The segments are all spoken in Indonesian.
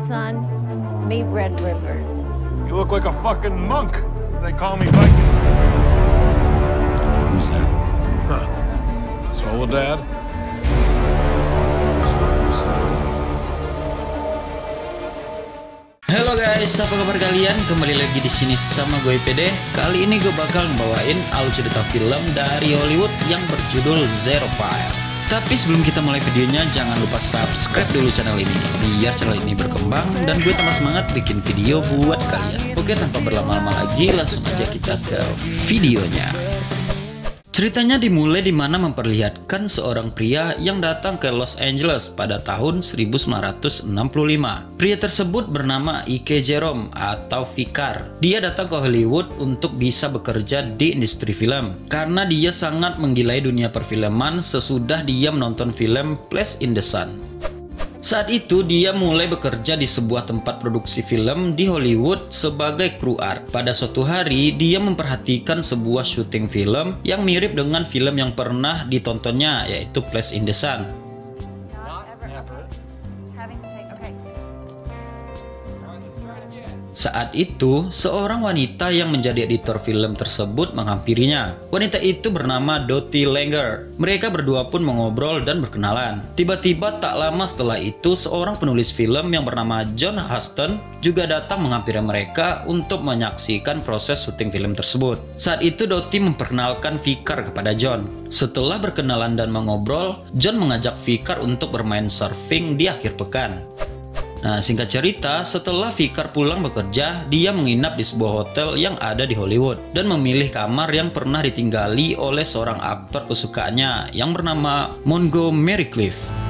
son, meet Red River. You look like a fucking monk. They call me Viking. Who's that? Huh. Soledad? Halo guys, apa kabar kalian? Kembali lagi di sini sama gue PD. Kali ini gue bakal membawain alur cerita film dari Hollywood yang berjudul Zero File. Tapi sebelum kita mulai videonya, jangan lupa subscribe dulu channel ini biar channel ini berkembang dan gue tambah semangat bikin video buat kalian. Oke, tanpa berlama-lama lagi, langsung aja kita ke videonya. Ceritanya dimulai di mana memperlihatkan seorang pria yang datang ke Los Angeles pada tahun 1965. Pria tersebut bernama Ike Jerome atau Vicar. Dia datang ke Hollywood untuk bisa bekerja di industri film karena dia sangat menggilai dunia perfilman sesudah dia menonton film Flash in the Sun. Saat itu dia mulai bekerja di sebuah tempat produksi film di Hollywood sebagai kru art. Pada suatu hari dia memperhatikan sebuah syuting film yang mirip dengan film yang pernah ditontonnya, yaitu Flash in the Sun. Saat itu, seorang wanita yang menjadi editor film tersebut menghampirinya. Wanita itu bernama Dottie Langer. Mereka berdua pun mengobrol dan berkenalan. Tiba-tiba tak lama setelah itu, seorang penulis film yang bernama John Huston juga datang menghampiri mereka untuk menyaksikan proses syuting film tersebut. Saat itu Dottie memperkenalkan Vicar kepada John. Setelah berkenalan dan mengobrol, John mengajak Vicar untuk bermain surfing di akhir pekan. Nah, singkat cerita, setelah Vicar pulang bekerja, dia menginap di sebuah hotel yang ada di Hollywood dan memilih kamar yang pernah ditinggali oleh seorang aktor kesukaannya yang bernama Montgomery Clift.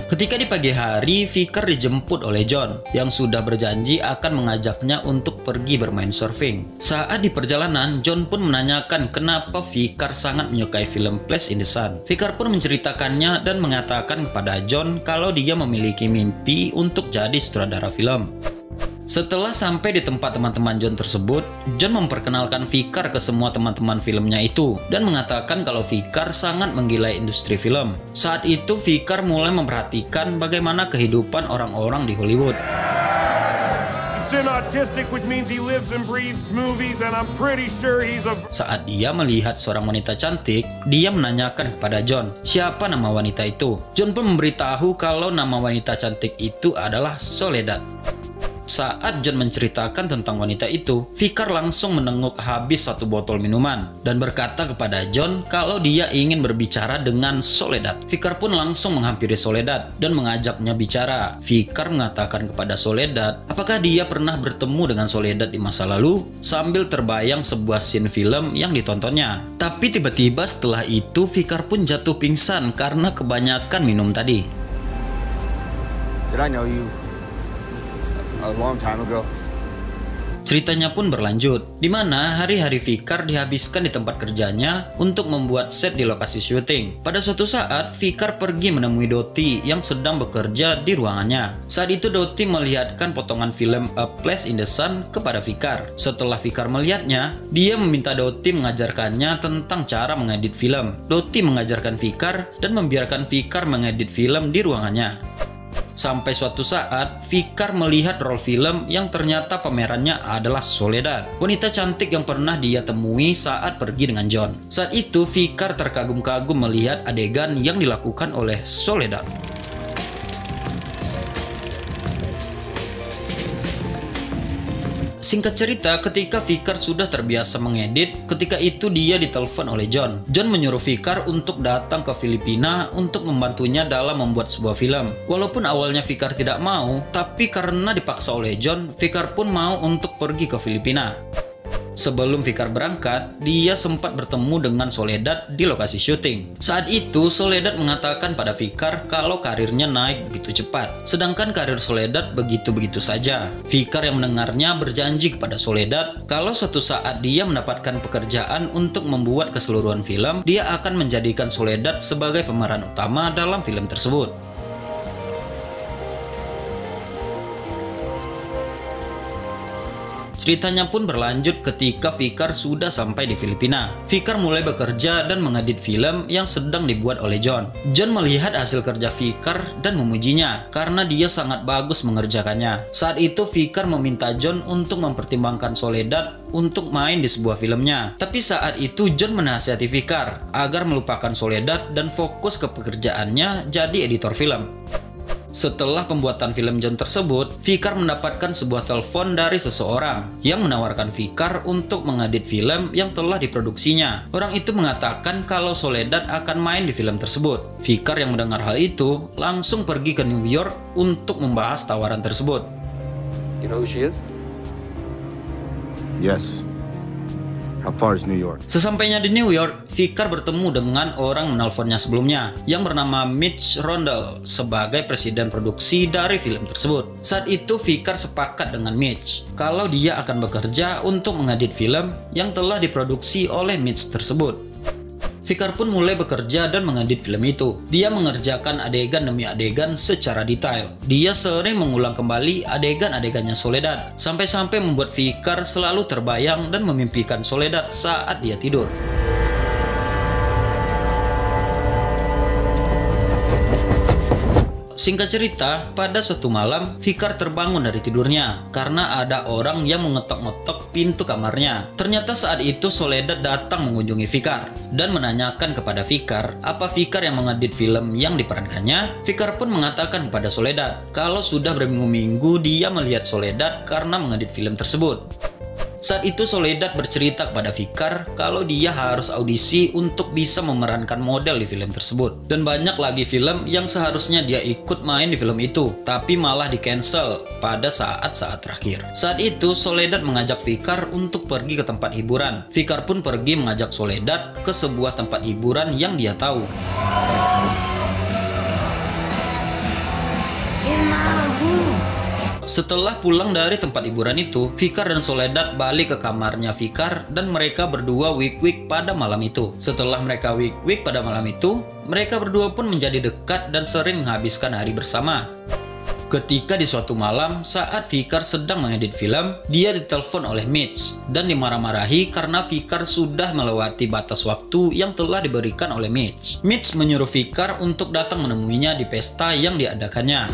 Ketika di pagi hari, Vicar dijemput oleh John yang sudah berjanji akan mengajaknya untuk pergi bermain surfing. Saat di perjalanan, John pun menanyakan kenapa Vicar sangat menyukai film Flash in the Sun. Vicar pun menceritakannya dan mengatakan kepada John kalau dia memiliki mimpi untuk jadi sutradara film. Setelah sampai di tempat teman-teman John tersebut, John memperkenalkan Vicar ke semua teman-teman filmnya itu dan mengatakan kalau Vicar sangat menggilai industri film. Saat itu Vicar mulai memperhatikan bagaimana kehidupan orang-orang di Hollywood. Saat dia melihat seorang wanita cantik, dia menanyakan kepada John, siapa nama wanita itu. John pun memberitahu kalau nama wanita cantik itu adalah Soledad. Saat John menceritakan tentang wanita itu, Vicar langsung menenguk habis satu botol minuman dan berkata kepada John kalau dia ingin berbicara dengan Soledad. Vicar pun langsung menghampiri Soledad dan mengajaknya bicara. Vicar mengatakan kepada Soledad apakah dia pernah bertemu dengan Soledad di masa lalu sambil terbayang sebuah scene film yang ditontonnya. Tapi tiba-tiba setelah itu Vicar pun jatuh pingsan karena kebanyakan minum tadi. Did I know you a long time ago? Ceritanya pun berlanjut, di mana hari-hari Vicar dihabiskan di tempat kerjanya untuk membuat set di lokasi syuting. Pada suatu saat, Vicar pergi menemui Dottie yang sedang bekerja di ruangannya. Saat itu Dottie melihatkan potongan film A Flash in the Sun kepada Vicar. Setelah Vicar melihatnya, dia meminta Dottie mengajarkannya tentang cara mengedit film. Dottie mengajarkan Vicar dan membiarkan Vicar mengedit film di ruangannya. Sampai suatu saat, Vicar melihat roll film yang ternyata pemerannya adalah Soledad, wanita cantik yang pernah dia temui saat pergi dengan John. Saat itu, Vicar terkagum-kagum melihat adegan yang dilakukan oleh Soledad. Singkat cerita, ketika Vicar sudah terbiasa mengedit, ketika itu dia ditelepon oleh John. John menyuruh Vicar untuk datang ke Filipina untuk membantunya dalam membuat sebuah film. Walaupun awalnya Vicar tidak mau, tapi karena dipaksa oleh John, Vicar pun mau untuk pergi ke Filipina. Sebelum Vicar berangkat, dia sempat bertemu dengan Soledad di lokasi syuting. Saat itu, Soledad mengatakan pada Vicar kalau karirnya naik begitu cepat, sedangkan karir Soledad begitu-begitu saja. Vicar yang mendengarnya berjanji kepada Soledad kalau suatu saat dia mendapatkan pekerjaan untuk membuat keseluruhan film, dia akan menjadikan Soledad sebagai pemeran utama dalam film tersebut. Ceritanya pun berlanjut ketika Fikar sudah sampai di Filipina. Fikar mulai bekerja dan mengedit film yang sedang dibuat oleh John. John melihat hasil kerja Fikar dan memujinya karena dia sangat bagus mengerjakannya. Saat itu Fikar meminta John untuk mempertimbangkan Soledad untuk main di sebuah filmnya. Tapi saat itu John menasihati Fikar agar melupakan Soledad dan fokus ke pekerjaannya jadi editor film. Setelah pembuatan film John tersebut, Fikar mendapatkan sebuah telepon dari seseorang yang menawarkan Fikar untuk mengedit film yang telah diproduksinya. Orang itu mengatakan kalau Soledad akan main di film tersebut. Fikar yang mendengar hal itu langsung pergi ke New York untuk membahas tawaran tersebut. You know who she is? Yes. How far is New York? Sesampainya di New York, Fikar bertemu dengan orang menelponnya sebelumnya yang bernama Mitch Rondell sebagai presiden produksi dari film tersebut. Saat itu Fikar sepakat dengan Mitch kalau dia akan bekerja untuk mengedit film yang telah diproduksi oleh Mitch tersebut. Fikar pun mulai bekerja dan mengedit film itu. Dia mengerjakan adegan demi adegan secara detail. Dia sering mengulang kembali adegan-adegannya Soledad, sampai-sampai membuat Fikar selalu terbayang dan memimpikan Soledad saat dia tidur. Singkat cerita, pada suatu malam, Fikar terbangun dari tidurnya karena ada orang yang mengetok-ngetok pintu kamarnya. Ternyata saat itu Soledad datang mengunjungi Fikar dan menanyakan kepada Fikar apa Fikar yang mengedit film yang diperankannya. Fikar pun mengatakan kepada Soledad kalau sudah berminggu-minggu dia melihat Soledad karena mengedit film tersebut. Saat itu Soledad bercerita kepada Fikar kalau dia harus audisi untuk bisa memerankan model di film tersebut. Dan banyak lagi film yang seharusnya dia ikut main di film itu, tapi malah di-cancel pada saat-saat terakhir. Saat itu Soledad mengajak Fikar untuk pergi ke tempat hiburan. Fikar pun pergi mengajak Soledad ke sebuah tempat hiburan yang dia tahu. Setelah pulang dari tempat hiburan itu, Fikar dan Soledad balik ke kamarnya Fikar dan mereka berdua wik-wik pada malam itu. Setelah mereka wik-wik pada malam itu, mereka berdua pun menjadi dekat dan sering menghabiskan hari bersama. Ketika di suatu malam saat Fikar sedang mengedit film, dia ditelepon oleh Mitch dan dimarah-marahi karena Fikar sudah melewati batas waktu yang telah diberikan oleh Mitch. Mitch menyuruh Fikar untuk datang menemuinya di pesta yang diadakannya.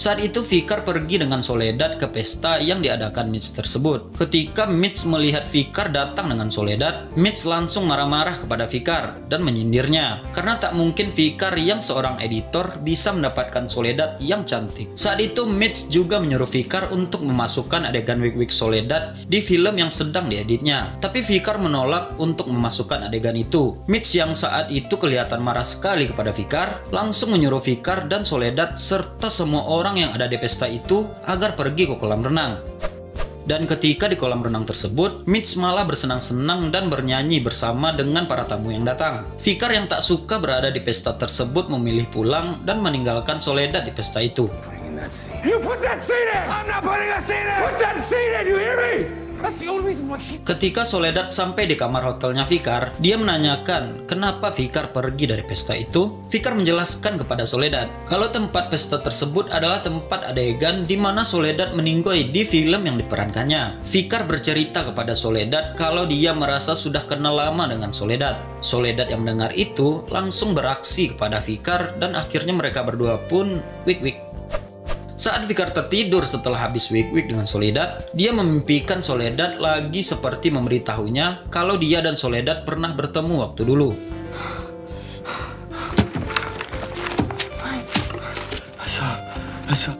Saat itu Fikar pergi dengan Soledad ke pesta yang diadakan Mitch tersebut. Ketika Mitch melihat Fikar datang dengan Soledad, Mitch langsung marah-marah kepada Fikar dan menyindirnya karena tak mungkin Fikar yang seorang editor bisa mendapatkan Soledad yang cantik. Saat itu Mitch juga menyuruh Fikar untuk memasukkan adegan wig-wig Soledad di film yang sedang dieditnya. Tapi Fikar menolak untuk memasukkan adegan itu. Mitch yang saat itu kelihatan marah sekali kepada Fikar langsung menyuruh Fikar dan Soledad serta semua orang yang ada di pesta itu agar pergi ke kolam renang. Dan ketika di kolam renang tersebut, Mitch malah bersenang-senang dan bernyanyi bersama dengan para tamu yang datang. Fikar yang tak suka berada di pesta tersebut memilih pulang dan meninggalkan Soledad di pesta itu. You put that seat in! I'm not putting a seat in! Put that seat in, you hear me? That's the only reason why she... Ketika Soledad sampai di kamar hotelnya Fikar, dia menanyakan kenapa Fikar pergi dari pesta itu. Fikar menjelaskan kepada Soledad kalau tempat pesta tersebut adalah tempat adegan di mana Soledad meninggoy di film yang diperankannya. Fikar bercerita kepada Soledad kalau dia merasa sudah kenal lama dengan Soledad. Soledad yang mendengar itu langsung beraksi kepada Fikar dan akhirnya mereka berdua pun wik-wik. Saat Fikar tertidur setelah habis wik-wik dengan Soledad, dia memimpikan Soledad lagi seperti memberitahunya kalau dia dan Soledad pernah bertemu waktu dulu.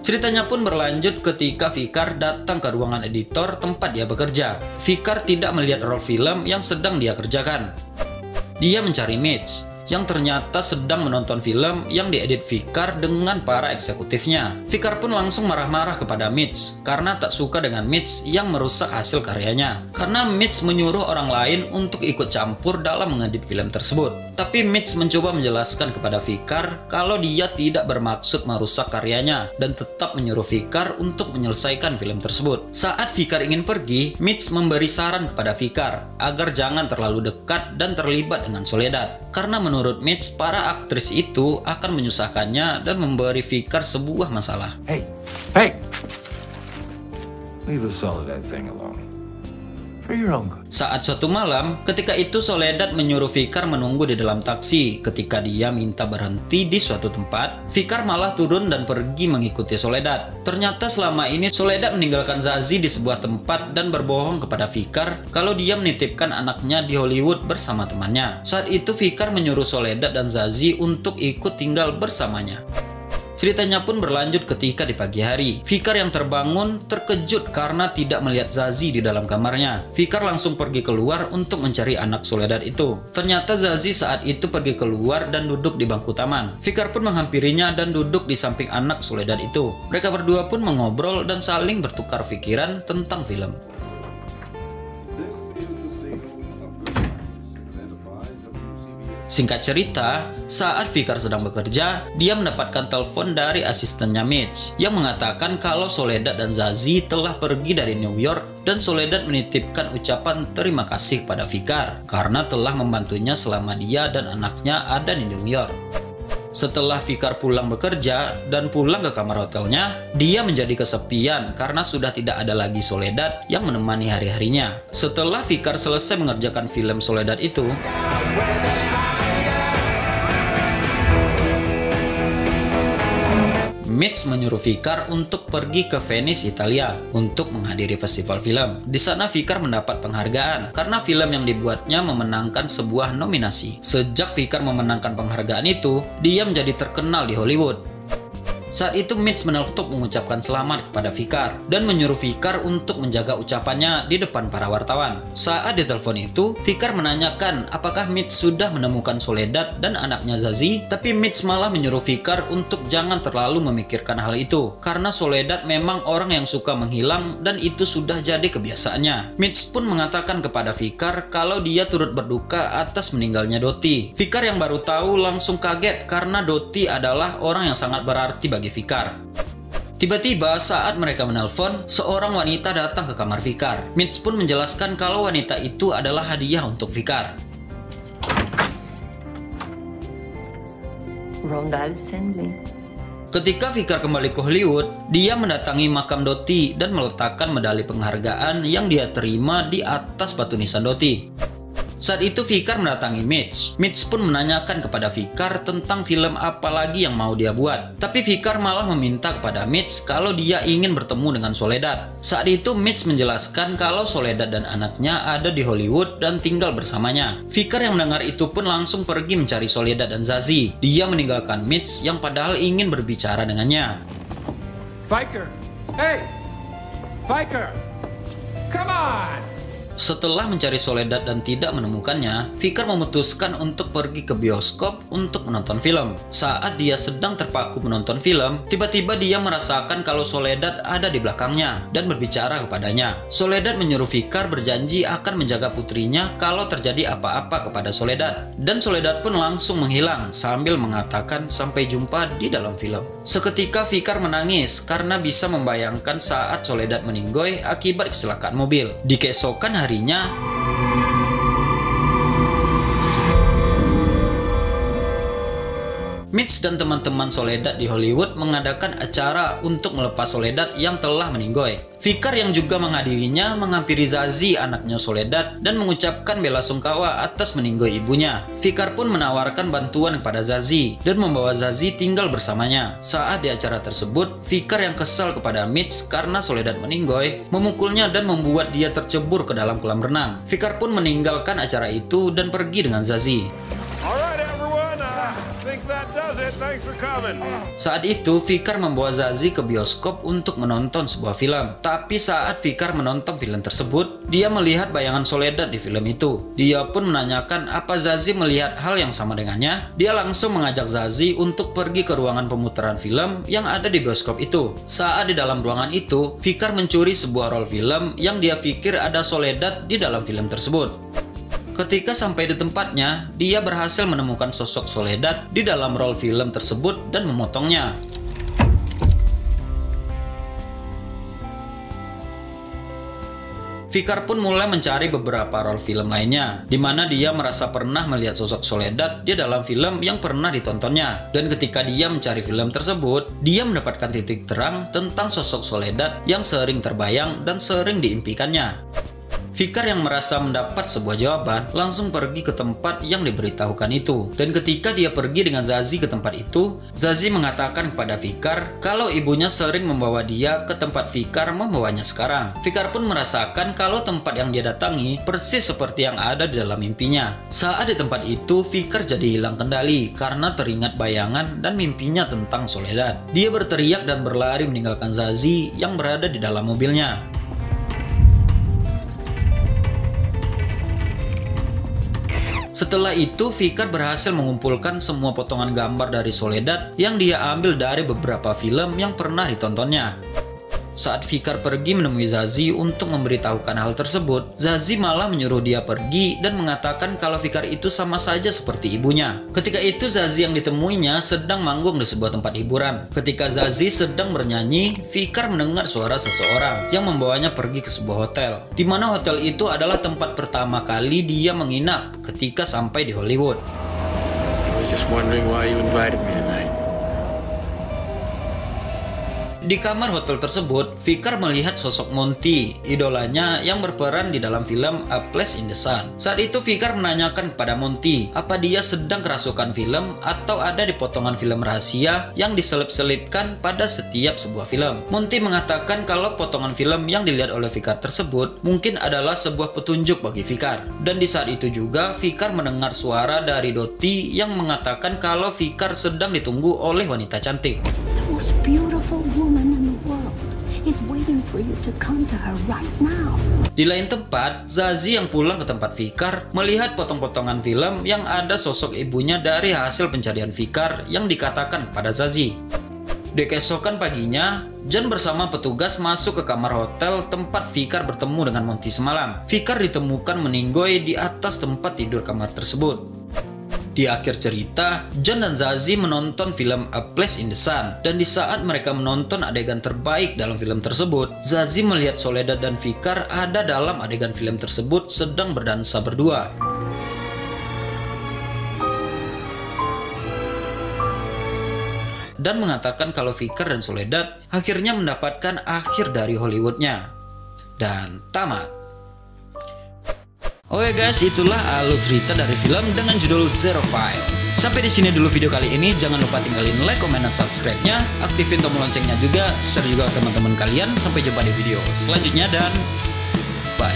Ceritanya pun berlanjut ketika Fikar datang ke ruangan editor tempat dia bekerja. Fikar tidak melihat roll film yang sedang dia kerjakan. Dia mencari Mitch yang ternyata sedang menonton film yang diedit Fikar dengan para eksekutifnya. Fikar pun langsung marah-marah kepada Mitch karena tak suka dengan Mitch yang merusak hasil karyanya. Karena Mitch menyuruh orang lain untuk ikut campur dalam mengedit film tersebut. Tapi Mitch mencoba menjelaskan kepada Fikar kalau dia tidak bermaksud merusak karyanya dan tetap menyuruh Fikar untuk menyelesaikan film tersebut. Saat Fikar ingin pergi, Mitch memberi saran kepada Fikar agar jangan terlalu dekat dan terlibat dengan Soledad. Karena menurut menurut Mitch, para aktris itu akan menyusahkannya dan memberi Vicar sebuah masalah. Hey! Leave the Soledad thing alone. For your own good. Saat suatu malam, ketika itu Soledad menyuruh Vicar menunggu di dalam taksi. Ketika dia minta berhenti di suatu tempat, Vicar malah turun dan pergi mengikuti Soledad. Ternyata selama ini Soledad meninggalkan Zazie di sebuah tempat dan berbohong kepada Vicar kalau dia menitipkan anaknya di Hollywood bersama temannya. Saat itu Vicar menyuruh Soledad dan Zazie untuk ikut tinggal bersamanya. Ceritanya pun berlanjut ketika di pagi hari. Vicar yang terbangun terkejut karena tidak melihat Zazie di dalam kamarnya. Vicar langsung pergi keluar untuk mencari anak Soledad itu. Ternyata Zazie saat itu pergi keluar dan duduk di bangku taman. Vicar pun menghampirinya dan duduk di samping anak Soledad itu. Mereka berdua pun mengobrol dan saling bertukar pikiran tentang film. Singkat cerita, saat Vicar sedang bekerja, dia mendapatkan telepon dari asistennya Mitch yang mengatakan kalau Soledad dan Zazie telah pergi dari New York dan Soledad menitipkan ucapan terima kasih kepada Vicar karena telah membantunya selama dia dan anaknya ada di New York. Setelah Vicar pulang bekerja dan pulang ke kamar hotelnya, dia menjadi kesepian karena sudah tidak ada lagi Soledad yang menemani hari-harinya. Setelah Vicar selesai mengerjakan film Soledad itu, Mitch menyuruh Vicar untuk pergi ke Venice, Italia untuk menghadiri festival film. Di sana Vicar mendapat penghargaan karena film yang dibuatnya memenangkan sebuah nominasi. Sejak Vicar memenangkan penghargaan itu, dia menjadi terkenal di Hollywood. Saat itu Mitch menelpon mengucapkan selamat kepada Vicar dan menyuruh Vicar untuk menjaga ucapannya di depan para wartawan. Saat ditelepon itu, Vicar menanyakan apakah Mitch sudah menemukan Soledad dan anaknya Zazie, tapi Mitch malah menyuruh Vicar untuk jangan terlalu memikirkan hal itu karena Soledad memang orang yang suka menghilang dan itu sudah jadi kebiasaannya. Mitch pun mengatakan kepada Vicar kalau dia turut berduka atas meninggalnya Dottie. Vicar yang baru tahu langsung kaget karena Dottie adalah orang yang sangat berarti bagi Vicar. Tiba-tiba saat mereka menelpon, seorang wanita datang ke kamar Vicar. Mitch pun menjelaskan kalau wanita itu adalah hadiah untuk Vicar. Rhonda sent me. Ketika Vicar kembali ke Hollywood, dia mendatangi makam Dottie dan meletakkan medali penghargaan yang dia terima di atas batu nisan Dottie. Saat itu Vicar mendatangi Mitch. Mitch pun menanyakan kepada Vicar tentang film apa lagi yang mau dia buat. Tapi Vicar malah meminta kepada Mitch kalau dia ingin bertemu dengan Soledad. Saat itu Mitch menjelaskan kalau Soledad dan anaknya ada di Hollywood dan tinggal bersamanya. Vicar yang mendengar itu pun langsung pergi mencari Soledad dan Zazie. Dia meninggalkan Mitch yang padahal ingin berbicara dengannya. Vicar! Hey! Vicar! Come on! Setelah mencari Soledad dan tidak menemukannya, Vicar memutuskan untuk pergi ke bioskop untuk menonton film. Saat dia sedang terpaku menonton film, tiba-tiba dia merasakan kalau Soledad ada di belakangnya dan berbicara kepadanya. Soledad menyuruh Vicar berjanji akan menjaga putrinya kalau terjadi apa-apa kepada Soledad. Dan Soledad pun langsung menghilang sambil mengatakan sampai jumpa di dalam film. Seketika Vicar menangis karena bisa membayangkan saat Soledad meninggoy akibat kecelakaan mobil. Di keesokan harinya, Mitch dan teman-teman Soledad di Hollywood mengadakan acara untuk melepas Soledad yang telah meninggoy. Vicar yang juga menghadirinya menghampiri Zazie, anaknya Soledad, dan mengucapkan bela sungkawa atas meninggoy ibunya. Vicar pun menawarkan bantuan kepada Zazie dan membawa Zazie tinggal bersamanya. Saat di acara tersebut, Vicar yang kesal kepada Mitch karena Soledad meninggoy, memukulnya dan membuat dia tercebur ke dalam kolam renang. Vicar pun meninggalkan acara itu dan pergi dengan Zazie. Saat itu, Vicar membawa Zazie ke bioskop untuk menonton sebuah film. Tapi saat Vicar menonton film tersebut, dia melihat bayangan Soledad di film itu. Dia pun menanyakan apa Zazie melihat hal yang sama dengannya. Dia langsung mengajak Zazie untuk pergi ke ruangan pemutaran film yang ada di bioskop itu. Saat di dalam ruangan itu, Vicar mencuri sebuah roll film yang dia pikir ada Soledad di dalam film tersebut. Ketika sampai di tempatnya, dia berhasil menemukan sosok Soledad di dalam roll film tersebut dan memotongnya. Fikar pun mulai mencari beberapa role film lainnya, di mana dia merasa pernah melihat sosok Soledad di dalam film yang pernah ditontonnya. Dan ketika dia mencari film tersebut, dia mendapatkan titik terang tentang sosok Soledad yang sering terbayang dan sering diimpikannya. Fikar yang merasa mendapat sebuah jawaban langsung pergi ke tempat yang diberitahukan itu. Dan ketika dia pergi dengan Zazie ke tempat itu, Zazie mengatakan kepada Fikar kalau ibunya sering membawa dia ke tempat Fikar membawanya sekarang. Fikar pun merasakan kalau tempat yang dia datangi persis seperti yang ada di dalam mimpinya. Saat di tempat itu, Fikar jadi hilang kendali karena teringat bayangan dan mimpinya tentang Soledad. Dia berteriak dan berlari meninggalkan Zazie yang berada di dalam mobilnya. Setelah itu, Fikar berhasil mengumpulkan semua potongan gambar dari Soledad yang dia ambil dari beberapa film yang pernah ditontonnya. Saat Fikar pergi menemui Zazie untuk memberitahukan hal tersebut, Zazie malah menyuruh dia pergi dan mengatakan kalau Fikar itu sama saja seperti ibunya. Ketika itu Zazie yang ditemuinya sedang manggung di sebuah tempat hiburan. Ketika Zazie sedang bernyanyi, Fikar mendengar suara seseorang yang membawanya pergi ke sebuah hotel, di mana hotel itu adalah tempat pertama kali dia menginap ketika sampai di Hollywood. I was just wondering why you invited me tonight. Di kamar hotel tersebut, Fikar melihat sosok Monty, idolanya yang berperan di dalam film A Place in the Sun. Saat itu Fikar menanyakan kepada Monty, apa dia sedang kerasukan film atau ada di potongan film rahasia yang diselip-selipkan pada setiap sebuah film. Monty mengatakan kalau potongan film yang dilihat oleh Fikar tersebut mungkin adalah sebuah petunjuk bagi Fikar. Dan di saat itu juga Fikar mendengar suara dari Dottie yang mengatakan kalau Fikar sedang ditunggu oleh wanita cantik. Most beautiful woman in the world is waiting for you to come to her right now. Di lain tempat, Zazie yang pulang ke tempat Fikar melihat potong-potongan film yang ada sosok ibunya dari hasil pencarian Fikar yang dikatakan pada Zazie. Di keesokan paginya, John bersama petugas masuk ke kamar hotel tempat Fikar bertemu dengan Monty semalam. Fikar ditemukan meninggoy di atas tempat tidur kamar tersebut. Di akhir cerita, John dan Zazie menonton film A Place in the Sun, dan di saat mereka menonton adegan terbaik dalam film tersebut, Zazie melihat Soledad dan Fikar ada dalam adegan film tersebut sedang berdansa berdua. Dan mengatakan kalau Fikar dan Soledad akhirnya mendapatkan akhir dari Hollywoodnya. Dan tamat. Oke guys, itulah alur cerita dari film dengan judul Zero File. Sampai di sini dulu video kali ini. Jangan lupa tinggalin like, komen, dan subscribe-nya. Aktifin tombol loncengnya juga. Share juga ke teman-teman kalian. Sampai jumpa di video selanjutnya dan bye.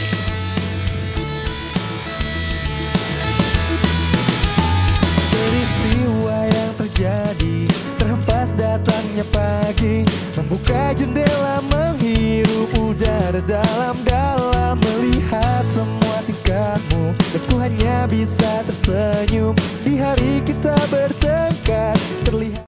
Peristiwa yang terjadi, terhempas datangnya pagi, membuka jendela menghirup udara dalam-dalam, melihat semua tingkahmu, dan ku hanya bisa tersenyum di hari kita bertengkar. Terlihat